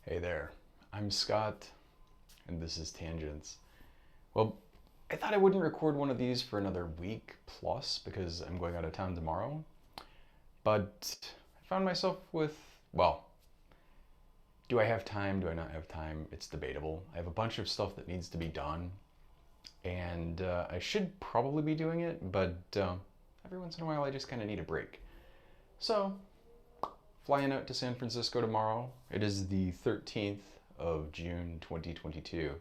Hey there, I'm Scott, and this is Tangents. Well, I thought I wouldn't record one of these for another week plus because I'm going out of town tomorrow, but I found myself with, well, do I have time? Do I not have time? It's debatable. I have a bunch of stuff that needs to be done, and I should probably be doing it, but every once in a while I just kind of need a break. So, flying out to San Francisco tomorrow. It is the 13th of June 2022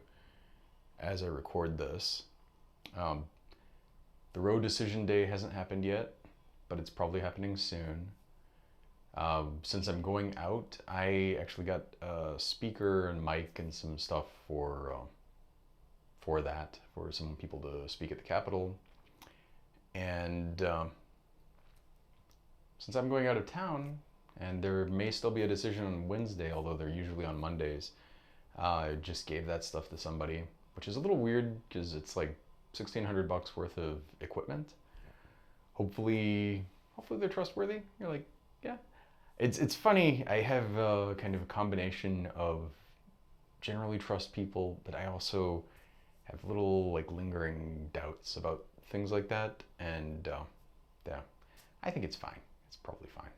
as I record this. Um, the road decision day hasn't happened yet, but it's probably happening soon. Since I'm going out, I actually got a speaker and mic and some stuff for some people to speak at the Capitol. And since I'm going out of town, and there may still be a decision on Wednesday, although they're usually on Mondays, I just gave that stuff to somebody, which is a little weird because it's like $1,600 worth of equipment. Hopefully, hopefully they're trustworthy. You're like, yeah. It's funny. I have kind of a combination of generally trust people, but I also have little like lingering doubts about things like that. And yeah, I think it's fine. It's probably fine.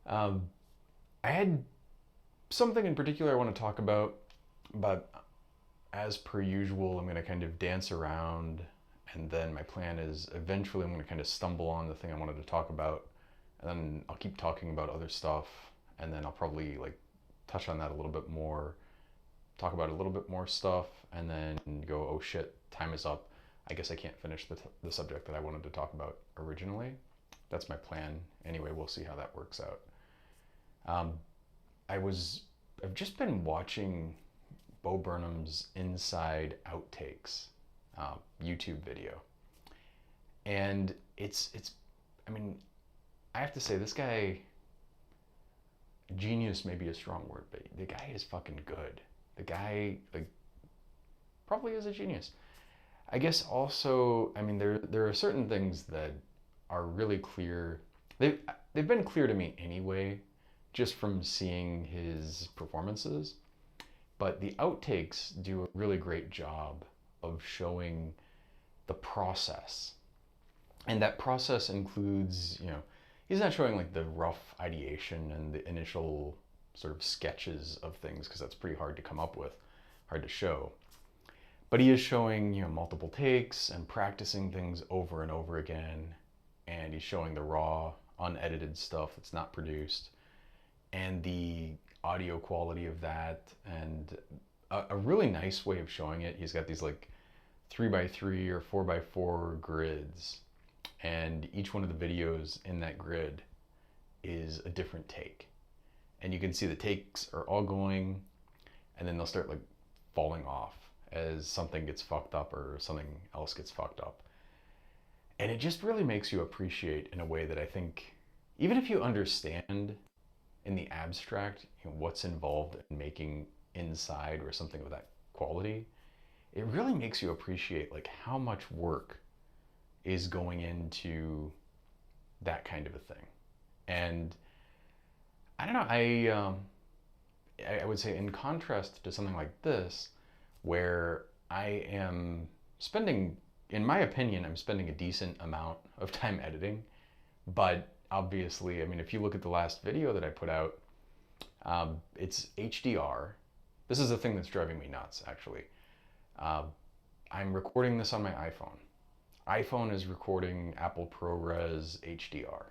Um, I had something in particular I want to talk about, but as per usual, I'm going to kind of dance around, and then my plan is eventually I'm going to kind of stumble on the thing I wanted to talk about, and then I'll keep talking about other stuff, and then I'll probably like touch on that a little bit more, talk about a little bit more stuff, and then go, oh shit, time is up. I guess I can't finish the subject that I wanted to talk about originally. That's my plan. Anyway, we'll see how that works out. Um, I was I've just been watching Bo Burnham's Inside Outtakes YouTube video, and it's I mean, I have to say this guy, genius may be a strong word, but the guy is fucking good. The guy like probably is a genius. I guess also, I mean, there are certain things that are really clear. They've been clear to me anyway, just from seeing his performances. But the outtakes do a really great job of showing the process. And that process includes, he's not showing like the rough ideation and the initial sort of sketches of things because that's pretty hard to come up with, hard to show. But he is showing, multiple takes and practicing things over and over again. And he's showing the raw, unedited stuff that's not produced and the audio quality of that, and a really nice way of showing it. He's got these like 3x3 or 4x4 grids, and each one of the videos in that grid is a different take. And you can see the takes are all going, and then they'll start like falling off as something gets fucked up or something else gets fucked up. And it just really makes you appreciate in a way that I think, even if you understand in the abstract, what's involved in making Inside or something of that quality, it really makes you appreciate like how much work is going into that kind of a thing. And I don't know, I would say in contrast to something like this, where I am spending, in my opinion, I'm spending a decent amount of time editing, but obviously, I mean, if you look at the last video that I put out, it's HDR. This is the thing that's driving me nuts, actually. I'm recording this on my iPhone. iPhone is recording Apple ProRes HDR,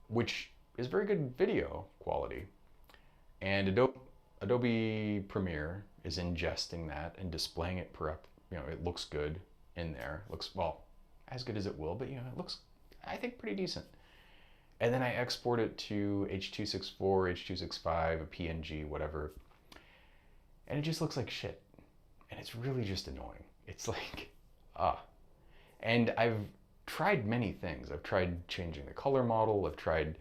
which is very good video quality. And Adobe Premiere is ingesting that and displaying it it looks good in there. It looks, well, as good as it will, but it looks, I think, pretty decent. And then I export it to H.264, H.265, a PNG, whatever. And it just looks like shit. And it's really just annoying. It's like, ah. And I've tried many things. I've tried changing the color model. I've tried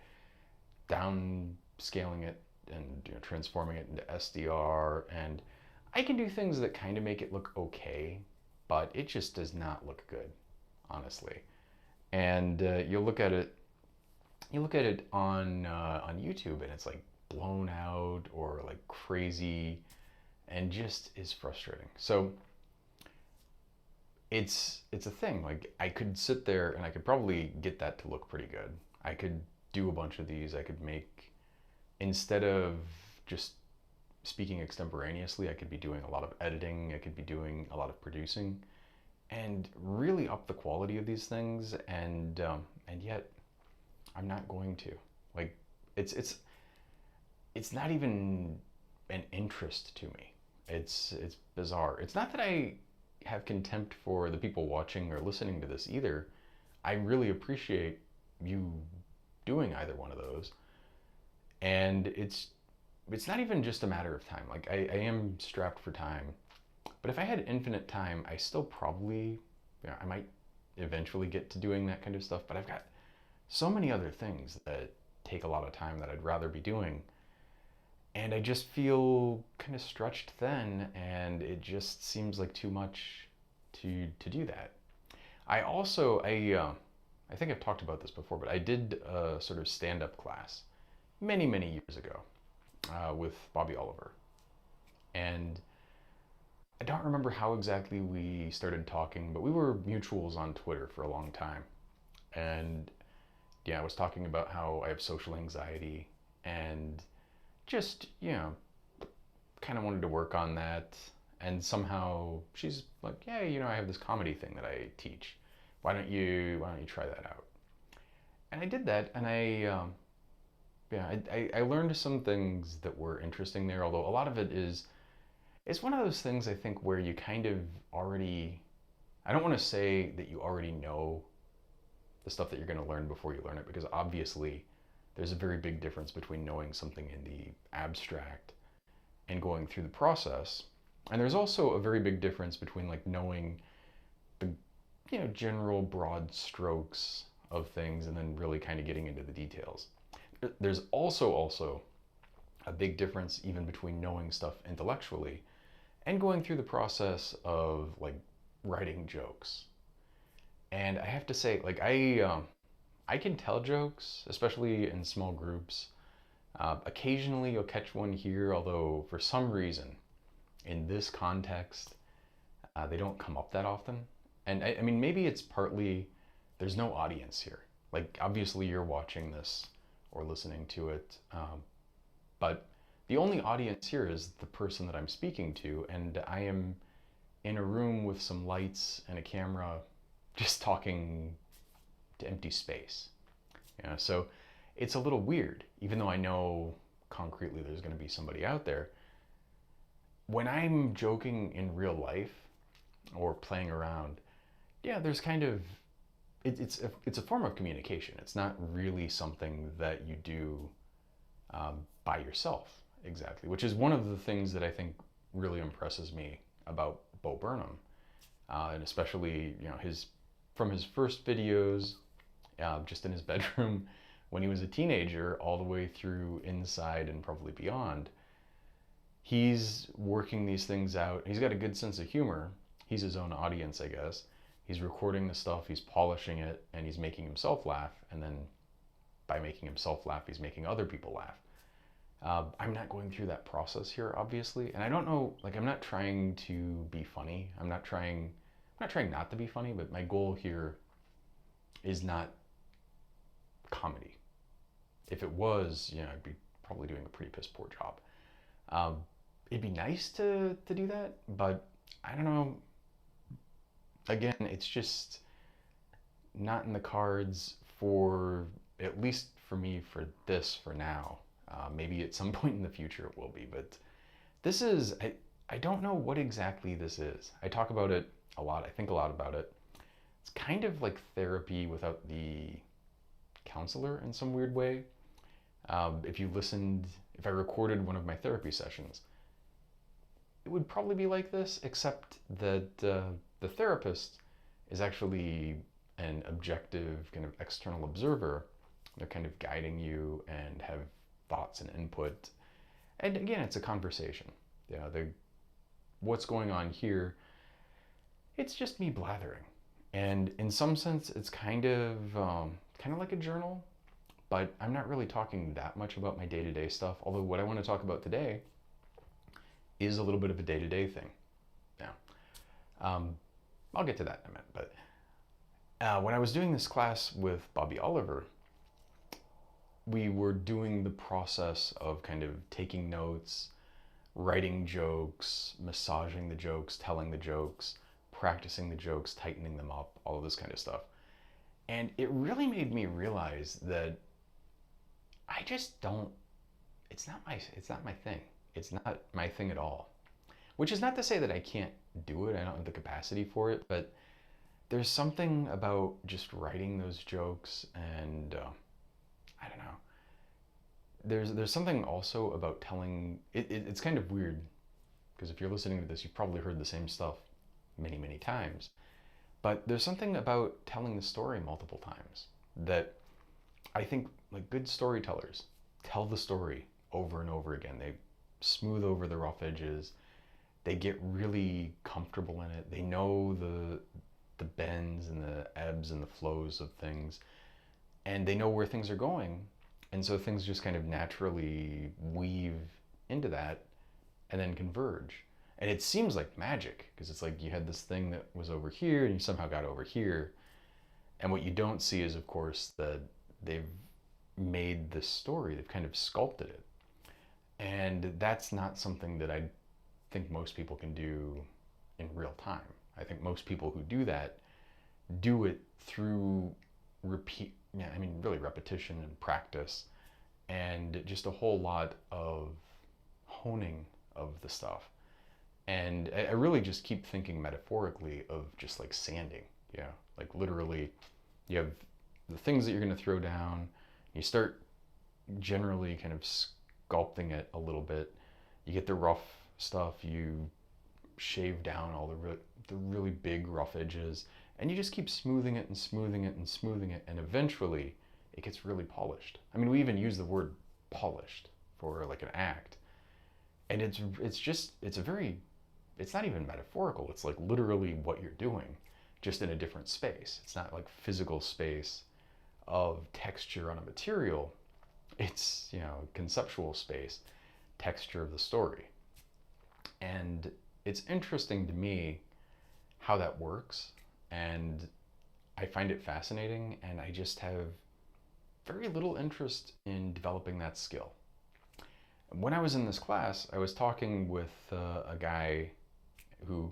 downscaling it and transforming it into SDR. And I can do things that kind of make it look okay, but it just does not look good, honestly. And you look at it on YouTube, and it's like blown out or like crazy and just is frustrating. So it's a thing. Like I could sit there and I could probably get that to look pretty good. I could do a bunch of these. I could make, instead of just speaking extemporaneously, I could be doing a lot of editing. I could be doing a lot of producing, and really up the quality of these things. And yet I'm not going to. Like it's not even an interest to me. It's bizarre. It's not that I have contempt for the people watching or listening to this either. I really appreciate you doing either one of those. And it's not even just a matter of time. Like I am strapped for time. But if I had infinite time, I still probably, I might eventually get to doing that kind of stuff. But I've got so many other things that take a lot of time that I'd rather be doing. And I just feel kind of stretched thin, and it just seems like too much to do that. I think I've talked about this before, but I did a sort of stand-up class many years ago with Bobby Oliver, and I don't remember how exactly we started talking, but we were mutuals on Twitter for a long time, and yeah, I was talking about how I have social anxiety and just, kind of wanted to work on that. And somehow she's like, yeah, I have this comedy thing that I teach. Why don't you try that out? And I did that, and I learned some things that were interesting there. Although a lot of it it's one of those things I think where you kind of already. I don't want to say that you already know the stuff that you're going to learn before you learn it, because obviously there's a very big difference between knowing something in the abstract and going through the process. And there's also a very big difference between like knowing the general broad strokes of things and then really kind of getting into the details. There's also a big difference even between knowing stuff intellectually and going through the process of like writing jokes. And I have to say, like I can tell jokes, especially in small groups. Occasionally you'll catch one here, although for some reason in this context, they don't come up that often. And I mean, maybe it's partly there's no audience here. Like, obviously, you're watching this or listening to it, but the only audience here is the person that I'm speaking to, and I am in a room with some lights and a camera, just talking to empty space. So it's a little weird, even though I know concretely there's going to be somebody out there. When I'm joking in real life or playing around, yeah, there's kind of it's a form of communication. It's not really something that you do by yourself exactly, which is one of the things that I think really impresses me about Bo Burnham, and especially his from his first videos, just in his bedroom when he was a teenager, all the way through Inside and probably beyond. He's working these things out. He's got a good sense of humor. He's his own audience, I guess. He's recording the stuff, he's polishing it, and he's making himself laugh. And then by making himself laugh, he's making other people laugh. I'm not going through that process here, obviously. And I don't know, like, I'm not trying to be funny. I'm not trying not to be funny, but my goal here is not comedy. If it was, I'd be probably doing a pretty piss poor job. It'd be nice to do that, but I don't know. Again, it's just not in the cards for, at least for me, for now. Maybe at some point in the future it will be, but this is, I don't know what exactly this is. I talk about it a lot. I think a lot about it. It's kind of like therapy without the counselor in some weird way. If I recorded one of my therapy sessions, it would probably be like this, except that the therapist is actually an objective kind of external observer. They're kind of guiding you and have thoughts and input. And again, it's a conversation. What's going on here, it's just me blathering. And in some sense, it's kind of like a journal, but I'm not really talking that much about my day-to-day stuff, although what I want to talk about today is a little bit of a day-to-day thing. Yeah. I'll get to that in a minute, but when I was doing this class with Bobby Oliver, we were doing the process of kind of taking notes, writing jokes, massaging the jokes, telling the jokes, practicing the jokes, tightening them up, all of this kind of stuff. And it really made me realize that I just don't, it's not my thing. It's not my thing at all. Which is not to say that I can't do it. I don't have the capacity for it, but there's something about just writing those jokes and I don't know. There's something also about telling it's kind of weird because if you're listening to this, you've probably heard the same stuff many times. But there's something about telling the story multiple times that I think like good storytellers tell the story over and over again. They smooth over the rough edges. They get really comfortable in it. They know the bends and the ebbs and the flows of things, and they know where things are going. And so things just kind of naturally weave into that and then converge. And it seems like magic because it's like you had this thing that was over here and you somehow got over here. And what you don't see is, of course, that they've made this story, they've kind of sculpted it. And that's not something that I think most people can do in real time. I think most people who do that do it through really repetition and practice and just a whole lot of honing of the stuff. And I really just keep thinking metaphorically of just like sanding, like literally you have the things that you're going to throw down, you start generally kind of sculpting it a little bit, you get the rough stuff, you shave down all the really big rough edges, and you just keep smoothing it and smoothing it and smoothing it, and eventually it gets really polished. I mean, we even use the word polished for like an act, and it's not even metaphorical. It's like literally what you're doing, just in a different space. It's not like physical space of texture on a material. It's conceptual space, texture of the story. And it's interesting to me how that works, and I find it fascinating, and I just have very little interest in developing that skill. When I was in this class, I was talking with a guy who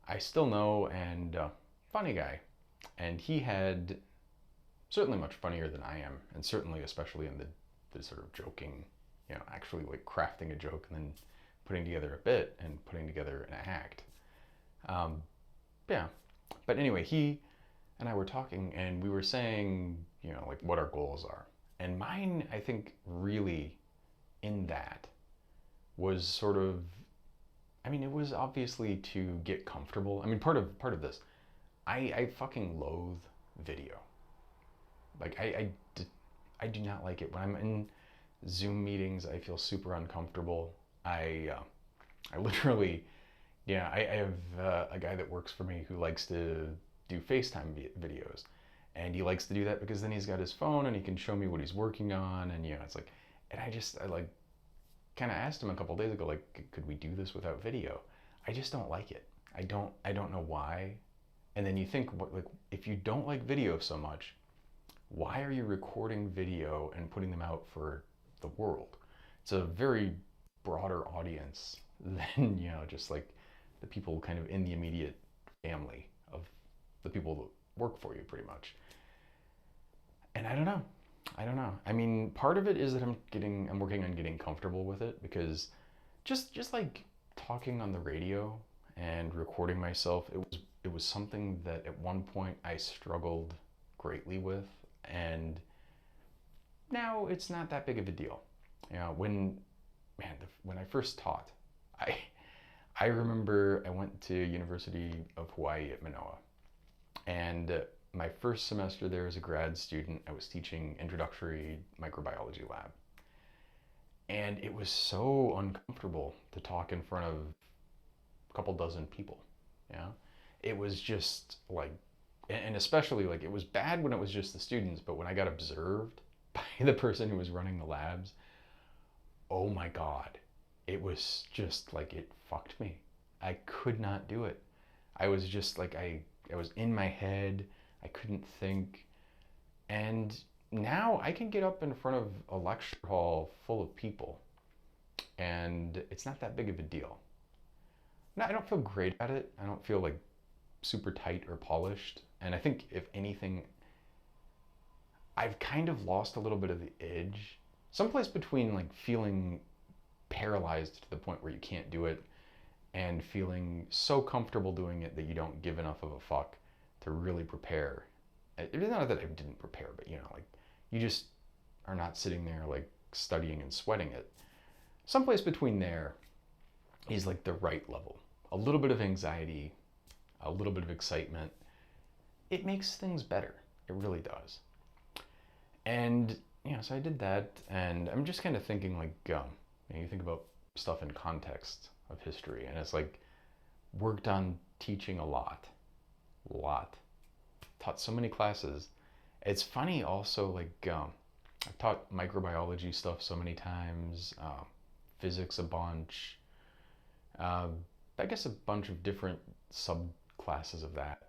I still know, and funny guy, and he had certainly much funnier than I am, and certainly especially in the sort of joking, actually like crafting a joke and then putting together a bit and putting together an act. Yeah, but anyway, he and I were talking, and we were saying, like what our goals are. And mine, I think, really in that was sort of, it was obviously to get comfortable. Part of this, I fucking loathe video. Like I do not like it when I'm in Zoom meetings. I feel super uncomfortable. I literally, I have a guy that works for me who likes to do FaceTime videos, and he likes to do that because then he's got his phone and he can show me what he's working on, and it's like, and I like kind of asked him a couple days ago, like, could we do this without video? I just don't like it. I don't know why. And then you think, like, if you don't like video so much, why are you recording video and putting them out for the world? It's a very broader audience than just like the people kind of in the immediate family of the people that work for you, pretty much. And I don't know. Part of it is that I'm working on getting comfortable with it, because just like talking on the radio and recording myself, it was something that at one point I struggled greatly with, and now it's not that big of a deal. When I first taught, I remember I went to University of Hawaii at Manoa, and my first semester there as a grad student, I was teaching introductory microbiology lab. And it was so uncomfortable to talk in front of a couple dozen people. It was just like, and especially like, it was bad when it was just the students, but when I got observed, by the person who was running the labs, oh my God, it was just like it fucked me. I could not do it. I was just like, I was in my head. I couldn't think. And now I can get up in front of a lecture hall full of people and it's not that big of a deal. Now, I don't feel great at it. I don't feel like super tight or polished. And I think if anything, I've kind of lost a little bit of the edge. Someplace between like feeling paralyzed to the point where you can't do it and feeling so comfortable doing it that you don't give enough of a fuck to really prepare. It's not that I didn't prepare, but you know, like you just are not sitting there like studying and sweating it. Someplace between there is like the right level. A little bit of anxiety, a little bit of excitement. It makes things better. It really does. And you know, so I did that, and I'm just kind of thinking like, you think about stuff in context of history, and it's like worked on teaching a lot, taught so many classes. It's funny also, like I've taught microbiology stuff so many times, physics a bunch, I guess a bunch of different subclasses of that.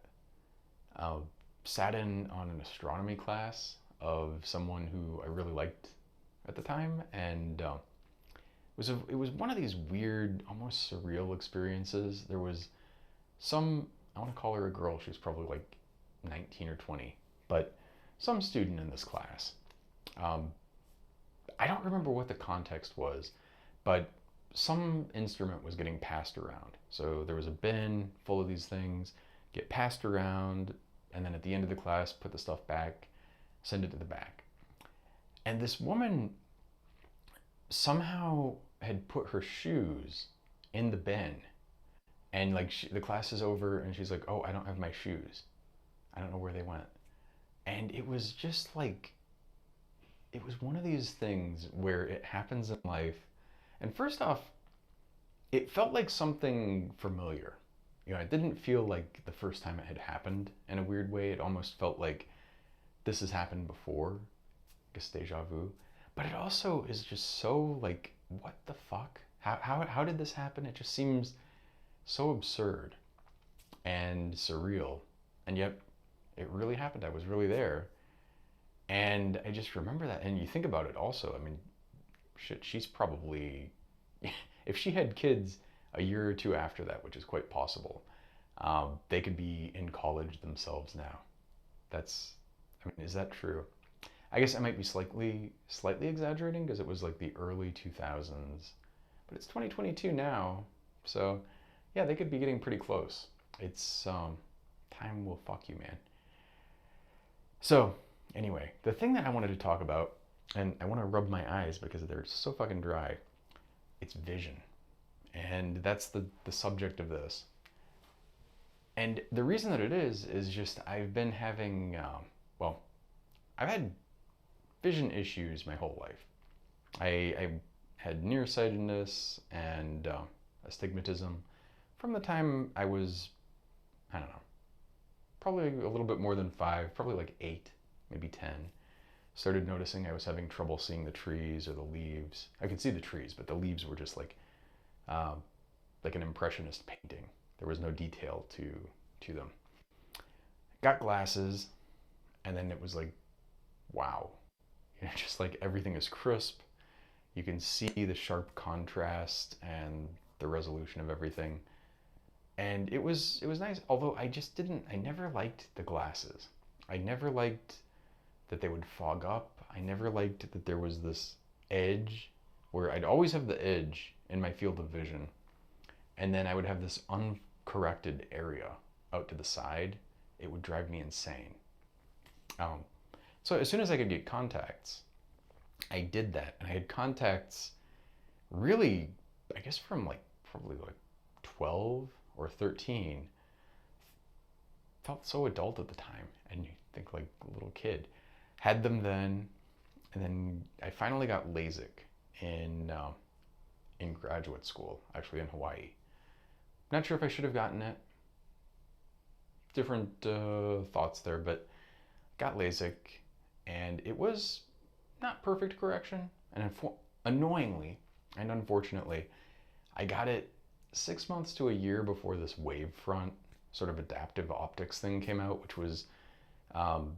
Sat in on an astronomy class of someone who I really liked at the time, and it was one of these weird, almost surreal experiences. There was some, I want to call her a girl, she was probably like 19 or 20, but some student in this class. I don't remember what the context was, but some instrument was getting passed around. So there was a bin full of these things, get passed around, and then at the end of the class, put the stuff back, send it to the back. And this woman somehow had put her shoes in the bin. And like the class is over and she's like, oh, I don't have my shoes. I don't know where they went. And it was just like, it was one of these things where it happens in life. And first off, it felt like something familiar. You know, it didn't feel like the first time it had happened in a weird way. It almost felt like this has happened before, like a deja vu. But it also is just so like, what the fuck? How did this happen? It just seems so absurd and surreal. And yet it really happened. I was really there. And I just remember that. And you think about it also, I mean, shit, she's probably, if she had kids a year or two after that, which is quite possible, they could be in college themselves now. I mean, is that true? I guess I might be slightly exaggerating because it was like the early 2000s, but it's 2022 now. So yeah, they could be getting pretty close. It's, time will fuck you, man. So anyway, the thing that I wanted to talk about, and I want to rub my eyes because they're so fucking dry, it's vision. And that's the subject of this. And the reason that it is just I've been having, I've had vision issues my whole life. I had nearsightedness and astigmatism from the time I was, I don't know, probably a little bit more than 5, probably like 8, maybe 10. Started noticing I was having trouble seeing the trees or the leaves. I could see the trees, but the leaves were just like an impressionist painting. There was no detail to them. Got glasses, and then it was like, wow. You know, just like everything is crisp. You can see the sharp contrast and the resolution of everything. And it was nice, although I never liked the glasses. I never liked that they would fog up. I never liked that there was this edge where I'd always have the edge in my field of vision, and then I would have this uncorrected area out to the side. It would drive me insane. So as soon as I could get contacts, I did that, and I had contacts really, I guess from like probably like 12 or 13. Felt so adult at the time, and you think like a little kid. Had them then, and then I finally got LASIK in graduate school, actually in Hawaii. Not sure if I should have gotten it. Different thoughts there, but got LASIK, and it was not perfect correction. And annoyingly and unfortunately, I got it 6 months to a year before this wavefront sort of adaptive optics thing came out, which was um,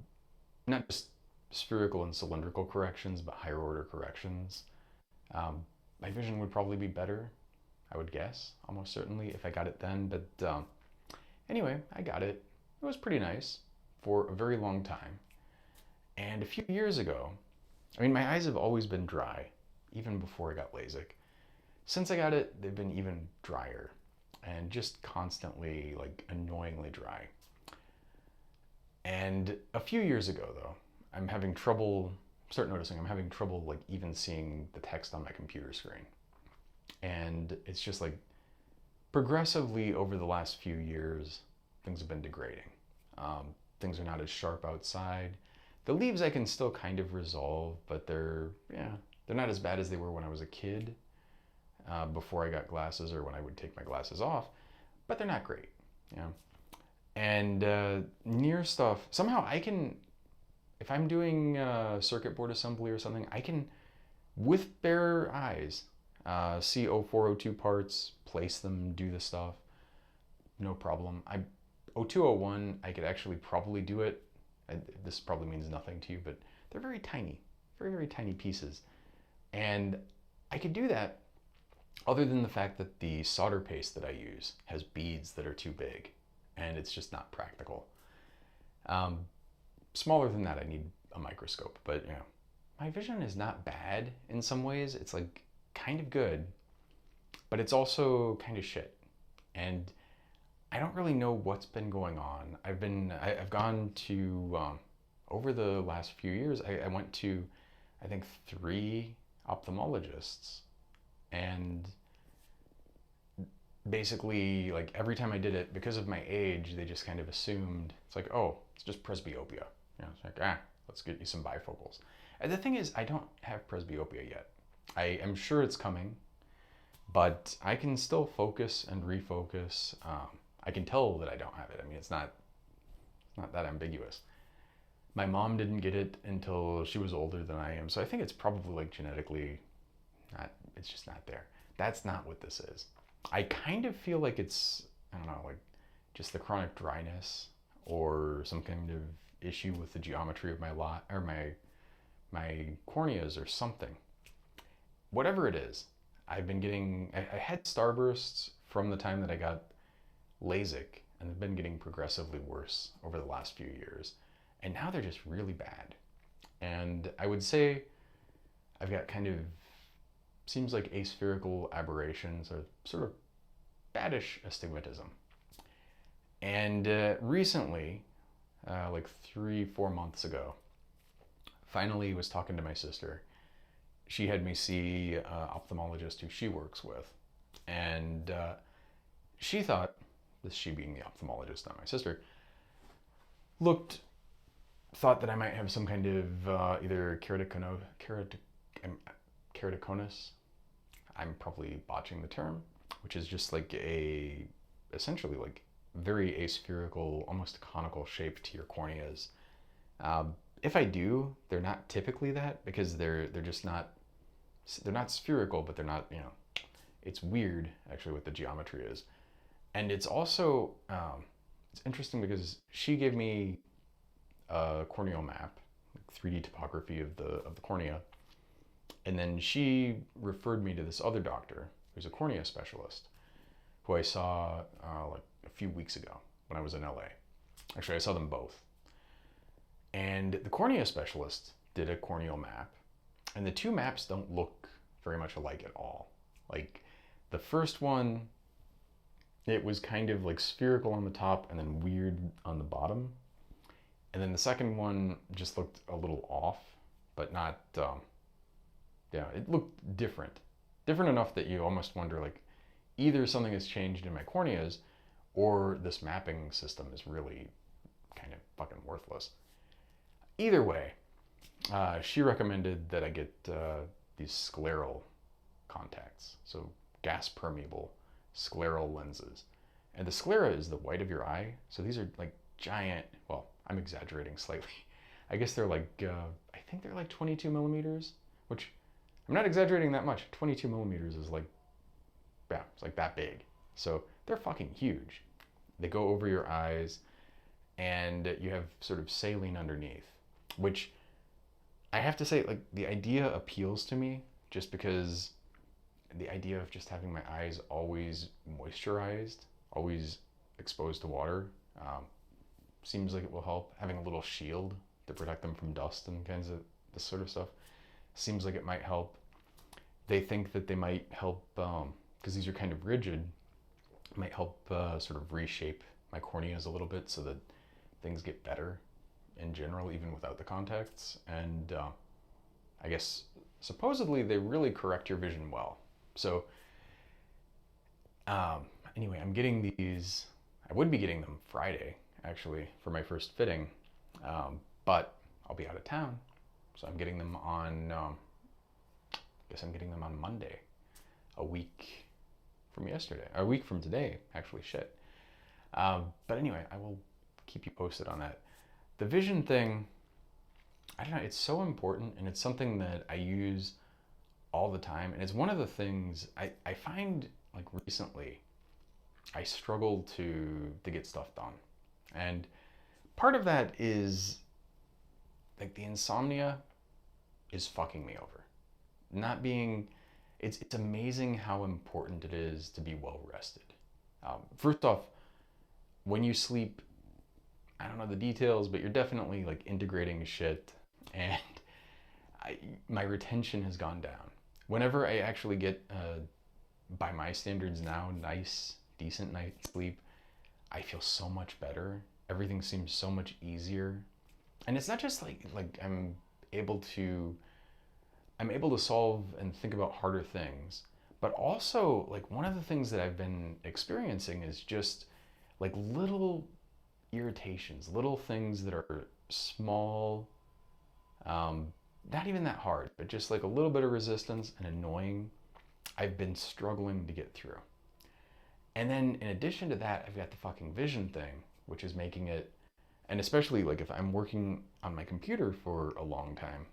not just spherical and cylindrical corrections, but higher order corrections. Um, my vision would probably be better, I would guess, almost certainly, if I got it then. But anyway, I got it. It was pretty nice for a very long time. And a few years ago, I mean, my eyes have always been dry, even before I got LASIK. Since I got it, they've been even drier and just constantly, like, annoyingly dry. And a few years ago, though, start noticing I'm having trouble, like, even seeing the text on my computer screen. And it's just like progressively over the last few years, things have been degrading. Things are not as sharp outside. The leaves I can still kind of resolve, but they're not as bad as they were when I was a kid, before I got glasses or when I would take my glasses off, but they're not great. You know? And near stuff, somehow I can, if I'm doing circuit board assembly or something, I can, with bare eyes, see 0402 parts, place them, do the stuff, no problem. 0201, I could actually probably do it. This probably means nothing to you, but they're very tiny, very, very tiny pieces. And I could do that other than the fact that the solder paste that I use has beads that are too big, and it's just not practical. Smaller than that, I need a microscope, but you know, my vision is not bad in some ways. It's like kind of good, but it's also kind of shit. And I don't really know what's been going on. I've gone to, over the last few years, I went to, I think, 3 ophthalmologists. And basically, like, every time I did it, because of my age, they just kind of assumed, it's like, oh, it's just presbyopia. You know, it's like, let's get you some bifocals. And the thing is, I don't have presbyopia yet. I am sure it's coming, but I can still focus and refocus. I can tell that I don't have it. I mean, it's not that ambiguous. My mom didn't get it until she was older than I am, so I think it's probably like genetically it's just not there. That's not what this is. I kind of feel like it's, I don't know, like just the chronic dryness or some kind of issue with the geometry of my my corneas or something. Whatever it is, I had starbursts from the time that I got LASIK, and they've been getting progressively worse over the last few years. And now they're just really bad. And I would say I've got kind of, seems like aspherical aberrations or sort of baddish astigmatism. And recently, like 3-4 months ago, finally was talking to my sister. She had me see an ophthalmologist who she works with. And she thought, this she being the ophthalmologist, not my sister, thought that I might have some kind of either keratoconus. I'm probably botching the term, which is just like essentially like very aspherical, almost conical shape to your corneas. If I do, they're not typically that, because they're just not, they're not spherical, but they're not, you know, it's weird actually what the geometry is. And it's also, it's interesting because she gave me a corneal map, like 3D topography of the cornea. And then she referred me to this other doctor who's a cornea specialist, who I saw like a few weeks ago when I was in LA. Actually, I saw them both. And the cornea specialist did a corneal map, and the two maps don't look very much alike at all. Like the first one, it was kind of like spherical on the top and then weird on the bottom. And then the second one just looked a little off, but not, it looked different. Different enough that you almost wonder, like, either something has changed in my corneas or this mapping system is really kind of fucking worthless. Either way, she recommended that I get these scleral contacts, so gas permeable scleral lenses. And the sclera is the white of your eye, so these are like giant, well, I'm exaggerating slightly. I guess they're like, I think they're like 22 millimeters, which I'm not exaggerating that much. 22 millimeters is like, yeah, it's like that big. So they're fucking huge. They go over your eyes, and you have sort of saline underneath, which I have to say, like, the idea appeals to me just because the idea of just having my eyes always moisturized, always exposed to water, seems like it will help. Having a little shield to protect them from dust and kinds of this sort of stuff seems like it might help. They think that they might help, because these are kind of rigid, might help sort of reshape my corneas a little bit so that things get better in general, even without the contacts. And I guess supposedly they really correct your vision well. So anyway, I'm getting these. I would be getting them Friday, actually, for my first fitting, but I'll be out of town, so I'm getting them on. I guess I'm getting them on Monday, a week from yesterday, or a week from today, actually. Shit. But anyway, I will keep you posted on that. The vision thing, I don't know. It's so important, and it's something that I use all the time, and it's one of the things I find, like, recently I struggle to get stuff done. And part of that is like the insomnia is fucking me over. Not being, it's amazing how important it is to be well rested. First off, when you sleep, I don't know the details, but you're definitely like integrating shit, and my retention has gone down. Whenever I actually get, by my standards now, nice, decent night's sleep, I feel so much better. Everything seems so much easier. And it's not just like able to I'm able to solve and think about harder things, but also like one of the things that I've been experiencing is just like little irritations, little things that are small, not even that hard, but just like a little bit of resistance and annoying. I've been struggling to get through. And then in addition to that, I've got the fucking vision thing, which is making it, and especially like if I'm working on my computer for a long time,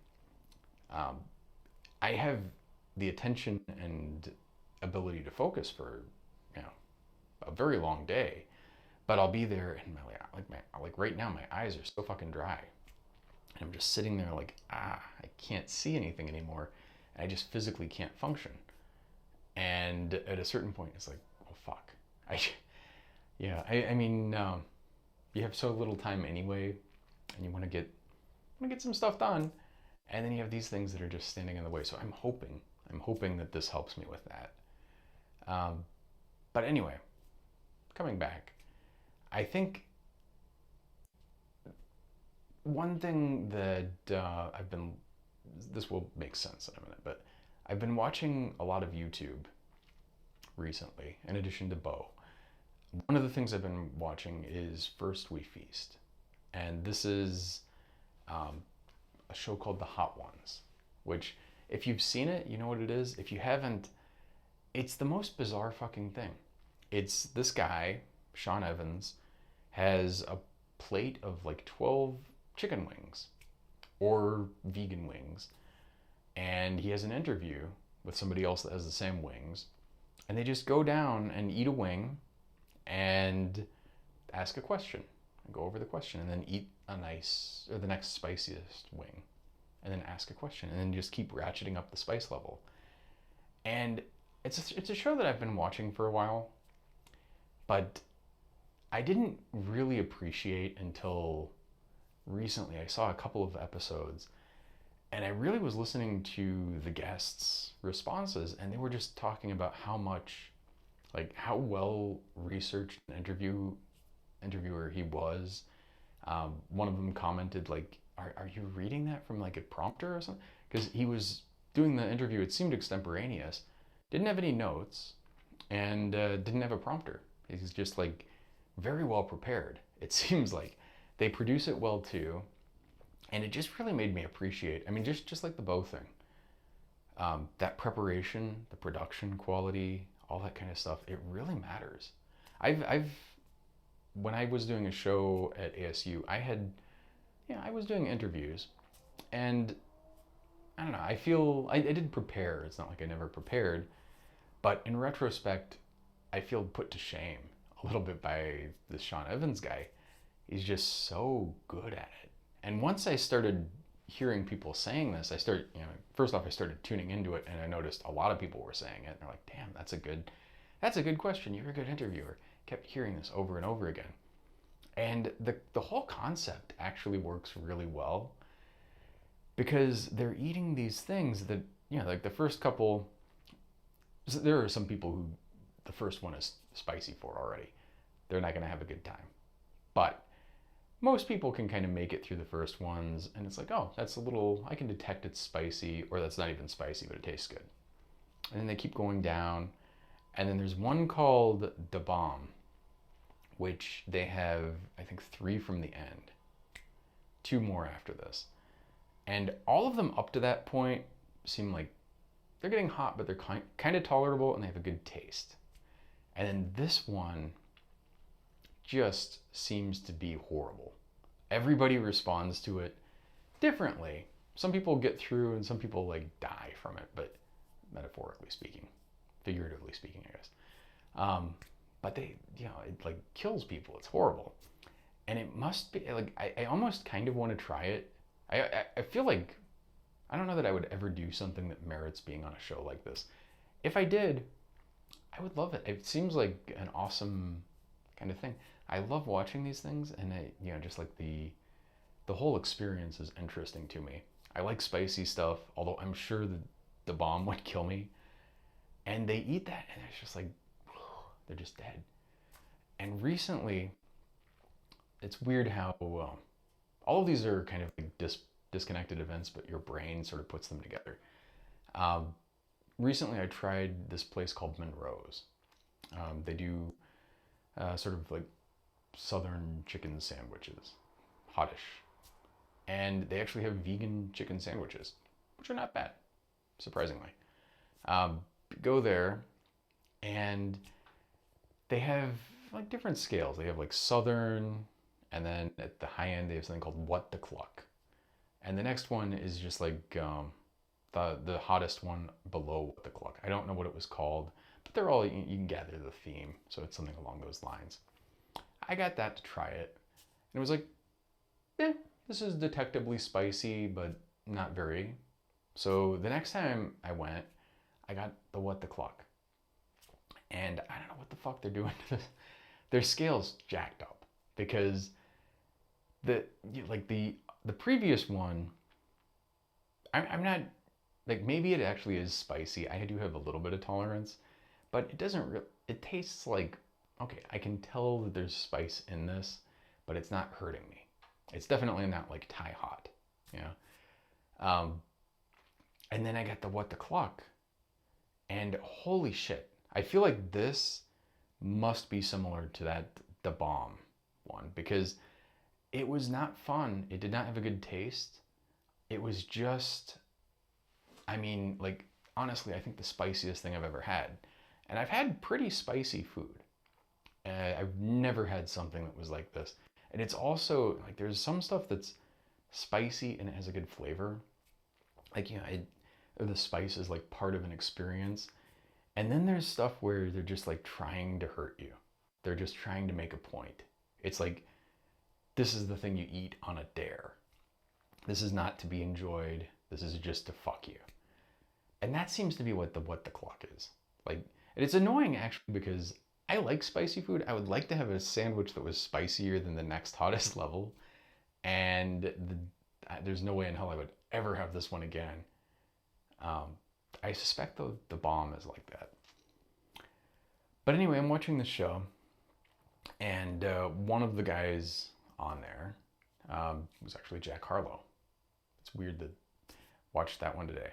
I have the attention and ability to focus for, a very long day, but I'll be there and like right now my eyes are so fucking dry. And I'm just sitting there like, I can't see anything anymore. And I just physically can't function. And at a certain point, it's like, oh fuck. I mean, you have so little time anyway, and you want to get some stuff done, and then you have these things that are just standing in the way. So I'm hoping that this helps me with that. But anyway, coming back, I think one thing that this will make sense in a minute, but I've been watching a lot of YouTube recently, in addition to Bo. One of the things I've been watching is First We Feast. And this is a show called The Hot Ones, which, if you've seen it, you know what it is. If you haven't, it's the most bizarre fucking thing. It's this guy, Sean Evans, has a plate of like 12 chicken wings or vegan wings, and he has an interview with somebody else that has the same wings, and they just go down and eat a wing and ask a question and go over the question, and then eat the next spiciest wing, and then ask a question, and then just keep ratcheting up the spice level. And it's a show that I've been watching for a while, but I didn't really appreciate until recently. I saw a couple of episodes, and I really was listening to the guests' responses, and they were just talking about how well researched an interviewer he was. One of them commented like, "Are you reading that from like a prompter or something?" Because he was doing the interview. It seemed extemporaneous, didn't have any notes, and didn't have a prompter. He's just like very well prepared. It seems like they produce it well too, and it just really made me appreciate. I mean, just like the Bo thing, that preparation, the production quality, all that kind of stuff. It really matters. I've when I was doing a show at ASU, I was doing interviews, And I don't know, I feel I did prepare. It's not like I never prepared, but in retrospect, I feel put to shame a little bit by this Sean Evans guy. He's just so good at it. And once I started hearing people saying this, I started, first off, I started tuning into it, and I noticed a lot of people were saying it. And they're like, "Damn, that's a good question. You're a good interviewer." Kept hearing this over and over again. And the whole concept actually works really well because they're eating these things that, like the first couple, there are some people who the first one is spicy for already. They're not going to have a good time. But most people can kind of make it through the first ones, and it's like, oh, that's a little, I can detect it's spicy, or that's not even spicy, but it tastes good. And then they keep going down, and then there's one called Da Bomb, which they have, I think, 3 from the end, 2 more after this. And all of them up to that point seem like they're getting hot, but they're kind of tolerable, and they have a good taste. And then this one just seems to be horrible. Everybody responds to it differently. Some people get through and some people like die from it, but metaphorically speaking, figuratively speaking, I guess. But they, it like kills people. It's horrible. And it must be like, I almost kind of want to try it. I feel like, I don't know that I would ever do something that merits being on a show like this. If I did, I would love it. It seems like an awesome kind of thing. I love watching these things, and just like the whole experience is interesting to me. I like spicy stuff, although I'm sure that the bomb would kill me. And they eat that, and it's just like they're just dead. And recently, it's weird how all of these are kind of like disconnected events, but your brain sort of puts them together. Recently, I tried this place called Monroe's. They do sort of like southern chicken sandwiches, hottish. And they actually have vegan chicken sandwiches, which are not bad, surprisingly. Go there, and they have like different scales. They have like southern, and then at the high end, they have something called What the Cluck. And the next one is just like the hottest one below What the Cluck. I don't know what it was called, but they're all, you can gather the theme. So it's something along those lines. I got that to try it. And it was like, this is detectably spicy, but not very. So the next time I went, I got the What the Cluck. And I don't know what the fuck they're doing to this. Their scale's jacked up because the previous one, I'm not, like, maybe it actually is spicy. I do have a little bit of tolerance, but it doesn't really, it tastes like, okay, I can tell that there's spice in this, but it's not hurting me. It's definitely not like Thai hot, you know? And then I got the What the Cluck, and holy shit, I feel like this must be similar to that Da Bomb one because it was not fun. It did not have a good taste. It was just, I mean, like, honestly, I think the spiciest thing I've ever had. And I've had pretty spicy food. I've never had something that was like this. And it's also, like, there's some stuff that's spicy and it has a good flavor. Like, the spice is like part of an experience. And then there's stuff where they're just like trying to hurt you. They're just trying to make a point. It's like, this is the thing you eat on a dare. This is not to be enjoyed. This is just to fuck you. And that seems to be what the Cluck is. Like, and it's annoying actually because I like spicy food. I would like to have a sandwich that was spicier than the next hottest level. And there's no way in hell I would ever have this one again. I suspect the bomb is like that. But anyway, I'm watching this show, and one of the guys on there was actually Jack Harlow. It's weird to watch that one today.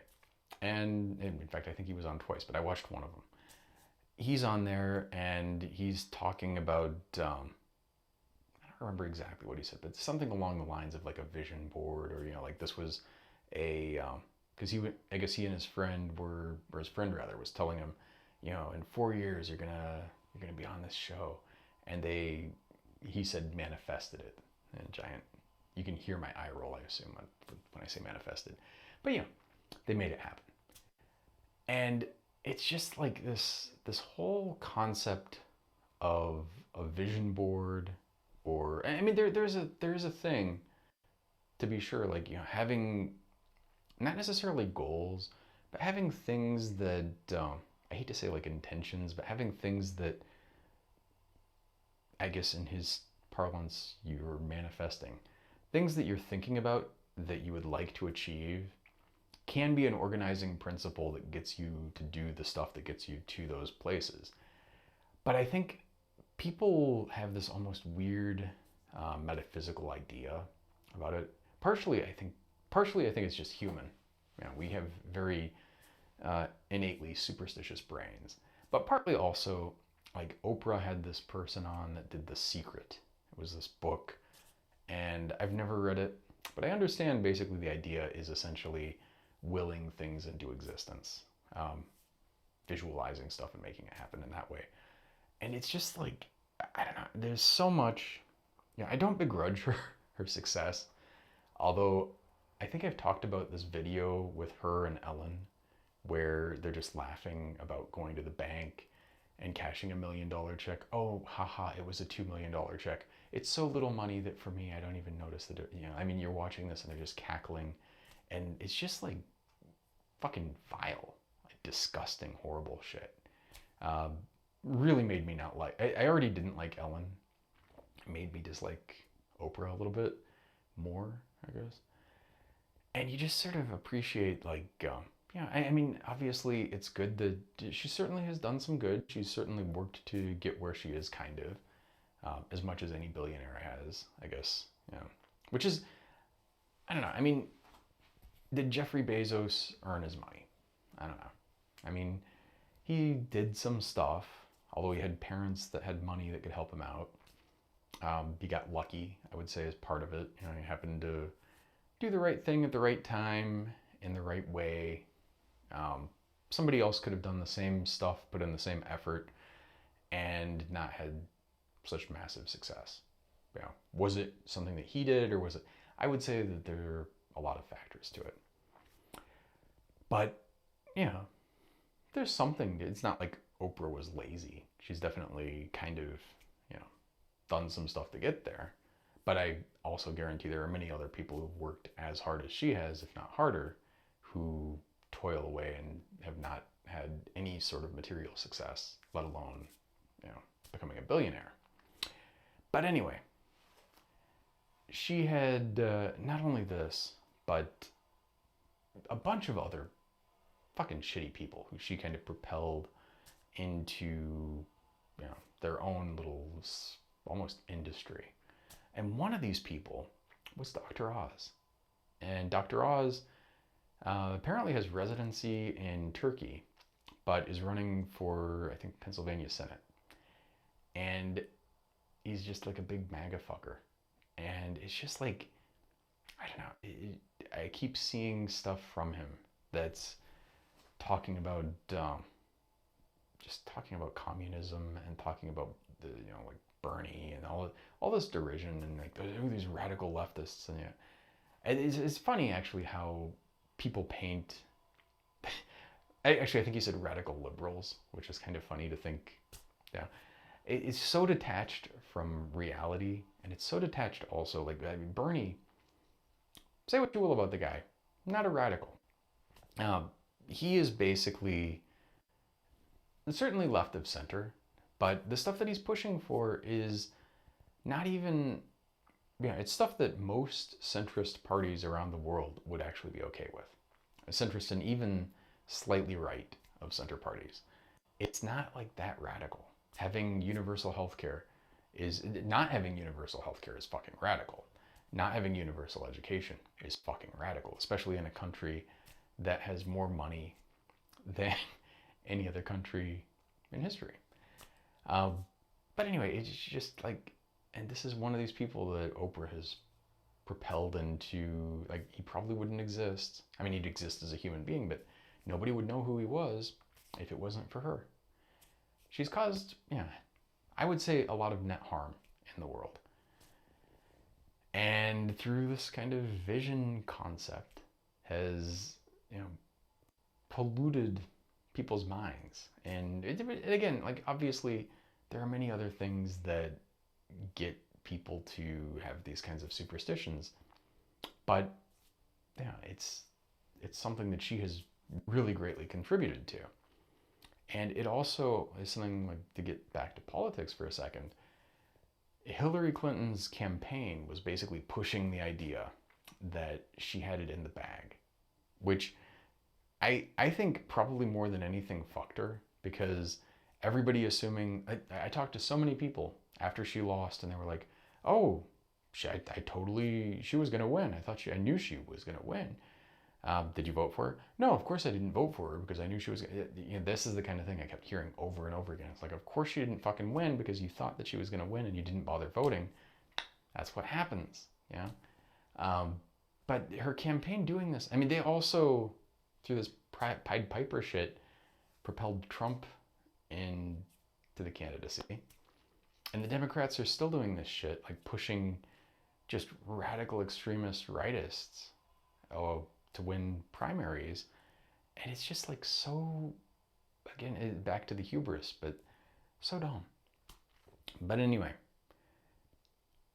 And in fact, I think he was on twice, but I watched one of them. He's on there, and he's talking about, I don't remember exactly what he said, but something along the lines of like a vision board, or, like this was a, because I guess he and his friend or his friend rather, was telling him, in 4 years you're gonna be on this show, and he said manifested it in giant You can hear my eye roll, I assume, when I say manifested. But they made it happen. And it's just like this whole concept of a vision board, or I mean there's a thing, to be sure, like having not necessarily goals, but having things that I hate to say like intentions, but having things that I guess in his parlance you're manifesting, things that you're thinking about that you would like to achieve can be an organizing principle that gets you to do the stuff that gets you to those places. But I think people have this almost weird metaphysical idea about it. Partially I think it's just human. We have very innately superstitious brains. But partly also, like Oprah had this person on that did The Secret. It was this book, and I've never read it, but I understand basically the idea is essentially willing things into existence, visualizing stuff and making it happen in that way. And it's just like, I don't know, there's so much, I don't begrudge her success, although I think I've talked about this video with her and Ellen where they're just laughing about going to the bank and cashing $1 million check. Oh, haha, it was a $2 million check. It's so little money that for me, I don't even notice that, I mean, you're watching this and they're just cackling, and it's just like fucking vile, like disgusting, horrible shit. Really made me not like, I already didn't like Ellen. It made me dislike Oprah a little bit more, I guess. And you just sort of appreciate like, I mean, obviously it's good that she certainly has done some good. She's certainly worked to get where she is, kind of, as much as any billionaire has, I guess. Which is, I don't know. I mean, did Jeffrey Bezos earn his money? I don't know. I mean, he did some stuff, although he had parents that had money that could help him out. He got lucky, I would say, as part of it. He happened to do the right thing at the right time, in the right way. Somebody else could have done the same stuff, put in the same effort, and not had such massive success. Was it something that he did, or was it? I would say that there are a lot of factors to it. But, there's something. It's not like Oprah was lazy. She's definitely kind of, done some stuff to get there. But I also guarantee there are many other people who've worked as hard as she has, if not harder, who toil away and have not had any sort of material success, let alone, becoming a billionaire. But anyway, she had not only this, but a bunch of other fucking shitty people who she kind of propelled into, their own little almost industry. And one of these people was Dr. Oz. And Dr. Oz apparently has residency in Turkey, but is running for, I think, Pennsylvania Senate. And he's just like a big MAGA fucker. And it's just like, I don't know, I keep seeing stuff from him that's talking about, just talking about communism and talking about the, like Bernie and all this derision and like these radical leftists. And it's funny actually how people paint. Actually, I think he said radical liberals, which is kind of funny to think. It's so detached from reality, and it's so detached also. Like, I mean, Bernie. Say what you will about the guy, not a radical. He is basically certainly left of center, but the stuff that he's pushing for is not even, it's stuff that most centrist parties around the world would actually be okay with. Centrist and even slightly right of center parties. It's not like that radical. Having universal healthcare is, not having universal healthcare is fucking radical. Not having universal education is fucking radical, especially in a country that has more money than any other country in history. But anyway, it's just like, and this is one of these people that Oprah has propelled into, like, he probably wouldn't exist. I mean, he'd exist as a human being, but nobody would know who he was if it wasn't for her. She's caused, I would say, a lot of net harm in the world. and through this kind of vision concept has, you know, polluted people's minds. And again, like, obviously there are many other things that get people to have these kinds of superstitions, but yeah, it's something that she has really greatly contributed to. And it also is something, like, to get back to politics for a second. Hillary Clinton's campaign was basically pushing the idea that she had it in the bag, which I think probably more than anything fucked her, because everybody assuming, I talked to so many people after she lost, and they were like, oh, she was going to win. I knew she was going to win. Did you vote for her? No, of course I didn't vote for her, because I knew she was. You know, this is the kind of thing I kept hearing over and over again. It's like, of course she didn't fucking win because you thought that she was going to win and you didn't bother voting. That's what happens, yeah. But her campaign doing this, I mean, they also, through this Pied Piper shit, propelled Trump into the candidacy. And the Democrats are still doing this shit, like pushing just radical extremist rightists to win primaries. And it's just like so, again, back to the hubris, but so dumb. But anyway,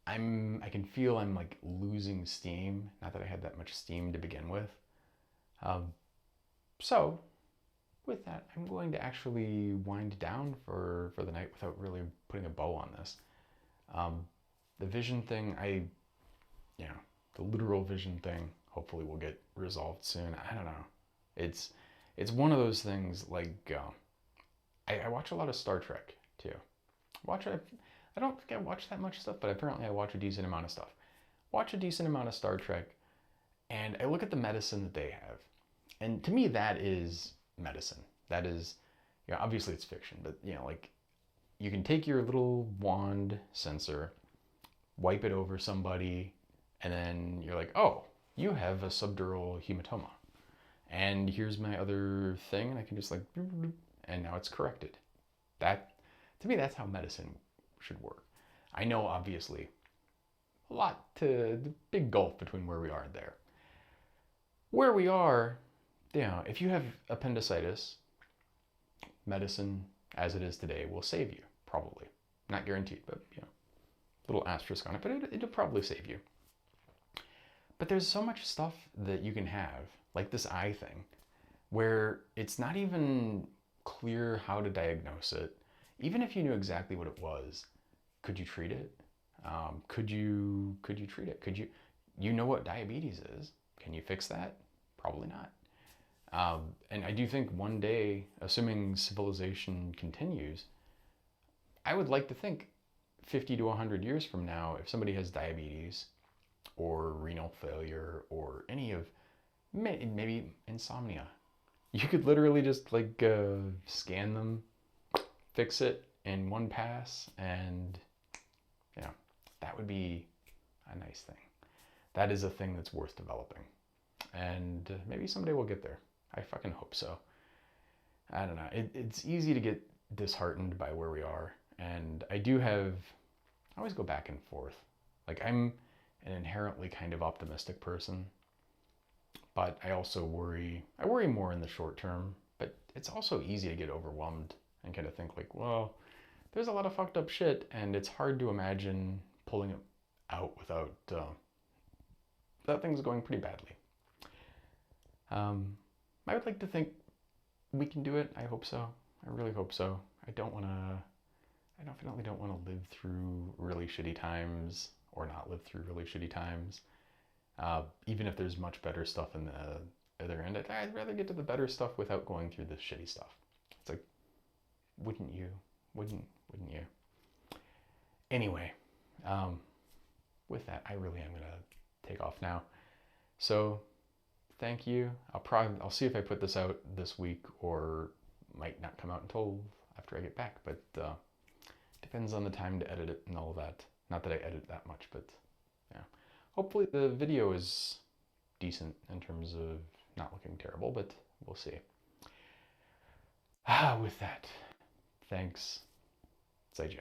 I can feel I'm like losing steam. Not that I had that much steam to begin with. So with that, I'm going to actually wind down for the night without really putting a bow on this. The vision thing, the literal vision thing, hopefully will get resolved soon. I don't know. It's one of those things, like, I watch a lot of Star Trek too. I don't think I watch that much stuff, but apparently I watch a decent amount of stuff. Watch a decent amount of Star Trek, and I look at the medicine that they have. And to me, that is medicine. That is, obviously it's fiction, but, like, you can take your little wand sensor, wipe it over somebody, and then you're like, oh, you have a subdural hematoma. And here's my other thing, and I can just, like, and now it's corrected. That, to me, that's how medicine should work. I know, obviously, the big gulf between where we are and there. Where we are, if you have appendicitis, medicine as it is today will save you, probably. Not guaranteed, but, little asterisk on it, but it'll probably save you. But there's so much stuff that you can have, like this eye thing, where it's not even clear how to diagnose it. Even if you knew exactly what it was, could you treat it? Could you treat it? You know what diabetes is? Can you fix that? Probably not. And I do think one day, assuming civilization continues, I would like to think 50 to 100 years from now, if somebody has diabetes or renal failure or any of, maybe insomnia, you could literally just, like, scan them, fix it in one pass, and that would be a nice thing. That is a thing that's worth developing, and maybe someday we'll get there. I fucking hope so. I don't know. It's easy to get disheartened by where we are, and I always go back and forth. Like, I'm an inherently kind of optimistic person, but I also worry. I worry more in the short term, but it's also easy to get overwhelmed and kind of think, like, well, there's a lot of fucked up shit, and it's hard to imagine pulling it out without things going pretty badly. I would like to think we can do it. I hope so. I really hope so. I definitely don't want to live through really shitty times, or not live through really shitty times. Even if there's much better stuff in the other end, I'd rather get to the better stuff without going through the shitty stuff. It's like, wouldn't you? Wouldn't you? Anyway, with that, I really am gonna take off now. So, thank you. I'll see if I put this out this week, or might not come out until after I get back, but depends on the time to edit it and all of that. Not that I edit that much, but yeah. Hopefully the video is decent in terms of not looking terrible, but we'll see. With that, thanks. Zaijian.